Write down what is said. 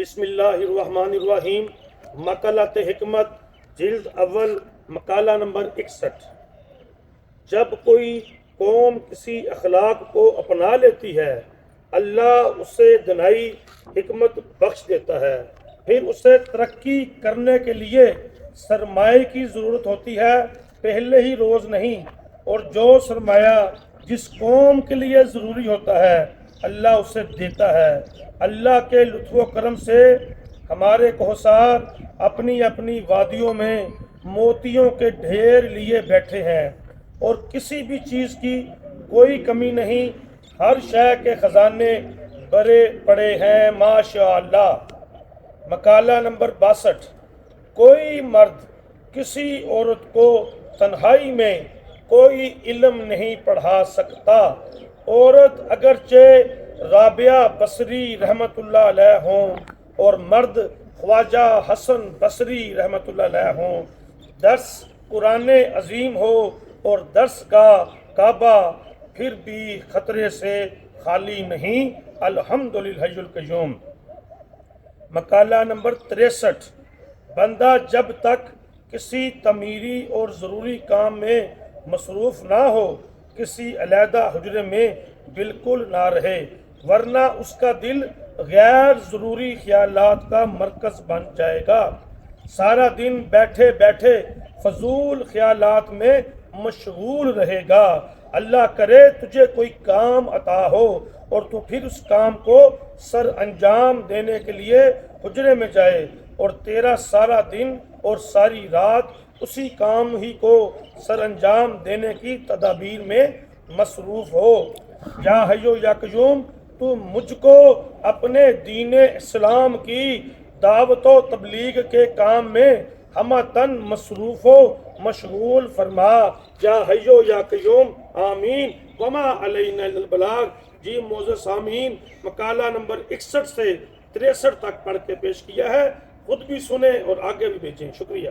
بسم اللہ الرحمن الرحیم۔ مقالات حکمت جلد اول مقالہ نمبر 61۔ جب کوئی قوم کسی اخلاق کو اپنا لیتی ہے اللہ اسے دنائی حکمت بخش دیتا ہے، پھر اسے ترقی کرنے کے لیے سرمایہ کی ضرورت ہوتی ہے، پہلے ہی روز نہیں، اور جو سرمایہ جس قوم کے لیے ضروری ہوتا ہے اللہ اسے دیتا ہے۔ اللہ کے لطف و کرم سے ہمارے کوہسار اپنی اپنی وادیوں میں موتیوں کے ڈھیر لیے بیٹھے ہیں اور کسی بھی چیز کی کوئی کمی نہیں، ہر شے کے خزانے بھرے پڑے ہیں ماشاء اللہ۔ مقالہ نمبر 62۔ کوئی مرد کسی عورت کو تنہائی میں کوئی علم نہیں پڑھا سکتا، عورت اگرچہ رابعہ بصری رحمۃ اللہ علیہ ہوں اور مرد خواجہ حسن بصری رحمۃ اللہ علیہ ہوں، درس قرآن عظیم ہو اور درس گاہ کعبہ، پھر بھی خطرے سے خالی نہیں الحمدللہ حی القیوم۔ مقالہ نمبر 63۔ بندہ جب تک کسی تعمیری اور ضروری کام میں مصروف نہ ہو کسی علیحدہ حجرے میں بالکل نہ رہے، ورنہ اس کا دل غیر ضروری خیالات کا مرکز بن جائے گا، سارا دن بیٹھے بیٹھے فضول خیالات میں مشغول رہے گا۔ اللہ کرے تجھے کوئی کام عطا ہو اور تو پھر اس کام کو سر انجام دینے کے لیے حجرے میں جائے اور تیرا سارا دن اور ساری رات اسی کام ہی کو سر انجام دینے کی تدابیر میں مصروف ہو۔ یا حیو یا قیوم تو مجھ کو اپنے دین اسلام کی دعوت و تبلیغ کے کام میں ہمتاً مصروف و مشغول فرما، یا حیو یا قیوم آمین وما علینا الا البلاغ۔ جی معزز سامعین، مقالہ نمبر 61 سے 63 تک پڑھ کے پیش کیا ہے، خود بھی سنیں اور آگے بھی بھیجیں۔ شکریہ۔